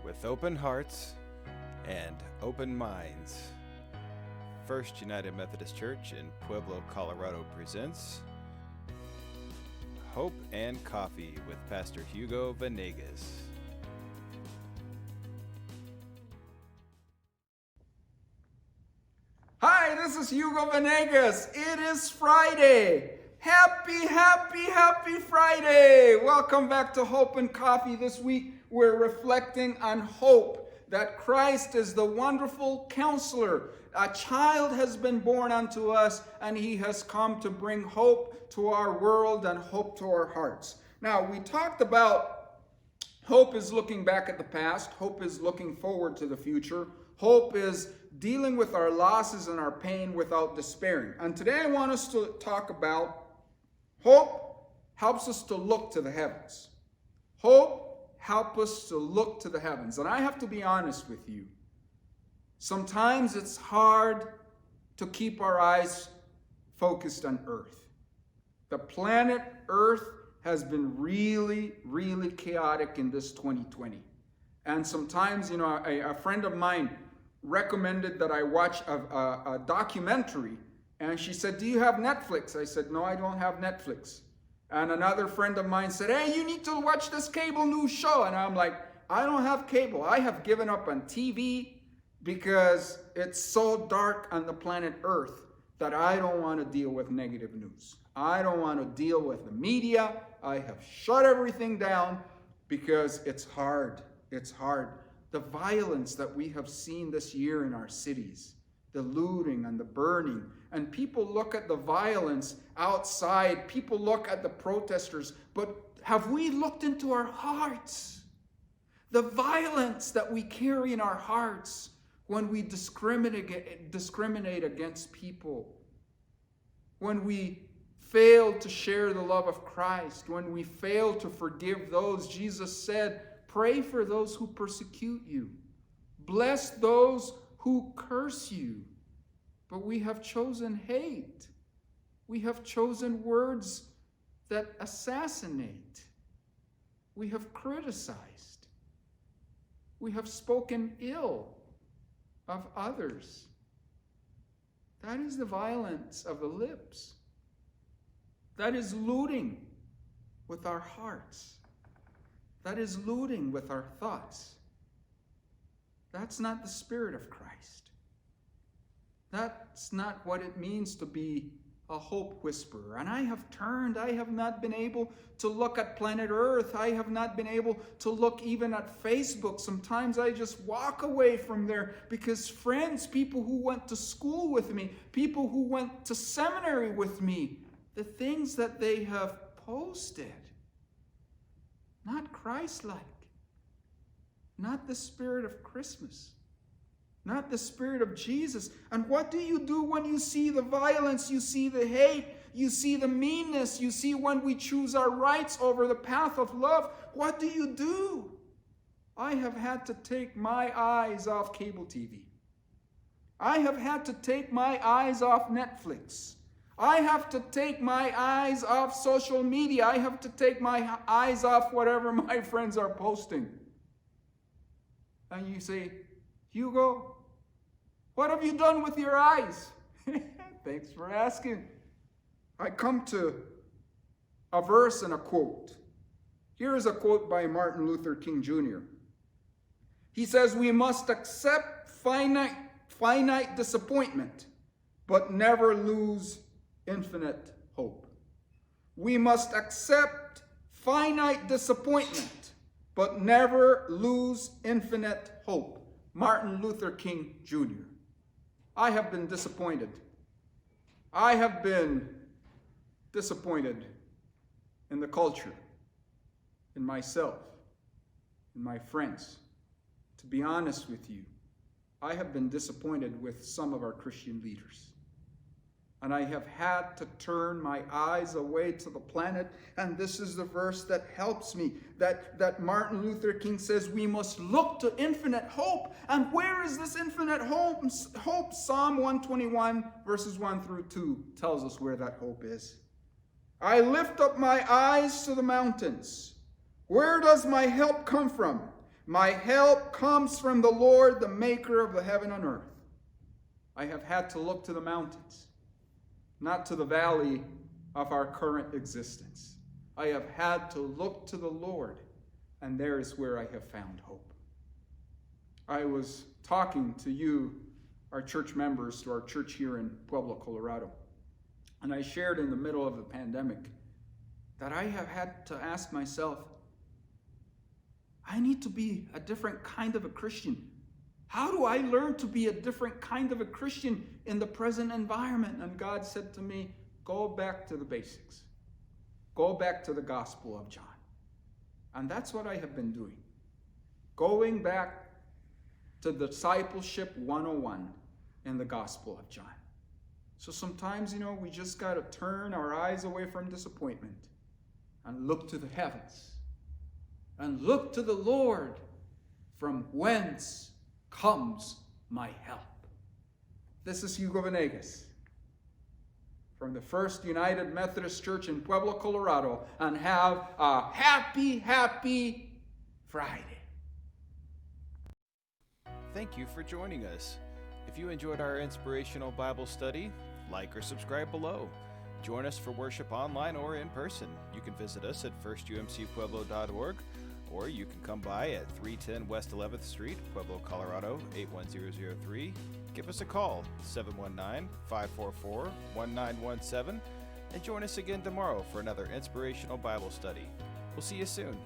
with open hearts and open minds. First United Methodist Church in Pueblo, Colorado presents Hope and Coffee with Pastor Hugo Venegas. Hi, this is Hugo Venegas. It is Friday. Happy Friday. Welcome back to Hope and Coffee. This week we're reflecting on hope, that Christ is the wonderful counselor. A child has been born unto us, and he has come to bring hope to our world and hope to our hearts. Now, we talked about hope is looking back at the past. Hope is looking forward to the future. Hope is dealing with our losses and our pain without despairing. And today I want us to talk about hope helps us to look to the heavens. Hope helps us to look to the heavens. And I have to be honest with you. Sometimes it's hard to keep our eyes focused on Earth. The planet Earth has been really chaotic in this 2020. And sometimes, a friend of mine recommended that I watch a documentary, and she said, "Do you have Netflix?" I said, "No, I don't have Netflix." And another friend of mine said, "Hey, you need to watch this cable news show." And I'm like, I don't have cable. I have given up on TV because it's so dark on the planet Earth that I don't want to deal with negative news. I don't want to deal with the media. I have shut everything down because it's hard. It's hard. The violence that we have seen this year in our cities, the looting and the burning, and people look at the violence outside, people look at the protesters, but have we looked into our hearts? The violence that we carry in our hearts when we discriminate against people, when we fail to share the love of Christ, when we fail to forgive those. Jesus said, "Pray for those who persecute you. Bless those who curse you." But we have chosen hate. We have chosen words that assassinate. We have criticized. We have spoken ill of others. That is the violence of the lips. That is looting with our hearts. That is looting with our thoughts. That's not the Spirit of Christ. That's not what it means to be a hope whisperer. And I have not been able to look at planet Earth. I have not been able to look even at Facebook. Sometimes I just walk away from there because friends, people who went to school with me, people who went to seminary with me, the things that they have posted, not Christ-like, not the spirit of Christmas, not the spirit of Jesus. And what do you do when you see the violence, you see the hate, you see the meanness, you see when we choose our rights over the path of love? What do you do? I have had to take my eyes off cable TV. I have had to take my eyes off Netflix. I have to take my eyes off social media. I have to take my eyes off whatever my friends are posting. And you say, "Hugo, what have you done with your eyes?" Thanks for asking. I come to a verse and a quote. Here is a quote by Martin Luther King Jr. He says, "We must accept finite disappointment, but never lose infinite hope." We must accept finite disappointment, but never lose infinite hope. Martin Luther King Jr. I have been disappointed. I have been disappointed in the culture, in myself, in my friends. To be honest with you, I have been disappointed with some of our Christian leaders. And I have had to turn my eyes away to the planet. And this is the verse that helps me. That Martin Luther King says we must look to infinite hope. And where is this infinite hope? Psalm 121 verses 1 through 2 tells us where that hope is. "I lift up my eyes to the mountains. Where does my help come from? My help comes from the Lord, the maker of the heaven and earth. I have had to look to the mountains, not to the valley of our current existence. I have had to look to the Lord, and there is where I have found hope. I was talking to you, our church members, to our church here in Pueblo, Colorado, and I shared in the middle of the pandemic that I have had to ask myself, I need to be a different kind of a Christian. How do I learn to be a different kind of a Christian in the present environment? And God said to me, go back to the basics. Go back to the Gospel of John. And that's what I have been doing. Going back to Discipleship 101 in the Gospel of John. So sometimes, we just got to turn our eyes away from disappointment and look to the heavens. And look to the Lord, from whence comes my help. This is Hugo Venegas from the First United Methodist Church in Pueblo, Colorado, and have a happy, happy Friday. Thank you for joining us. If you enjoyed our inspirational Bible study, like or subscribe below. Join us for worship online or in person. You can visit us at firstumcpueblo.org, or you can come by at 310 West 11th Street, Pueblo, Colorado, 81003. Give us a call, 719-544-1917, and join us again tomorrow for another inspirational Bible study. We'll see you soon.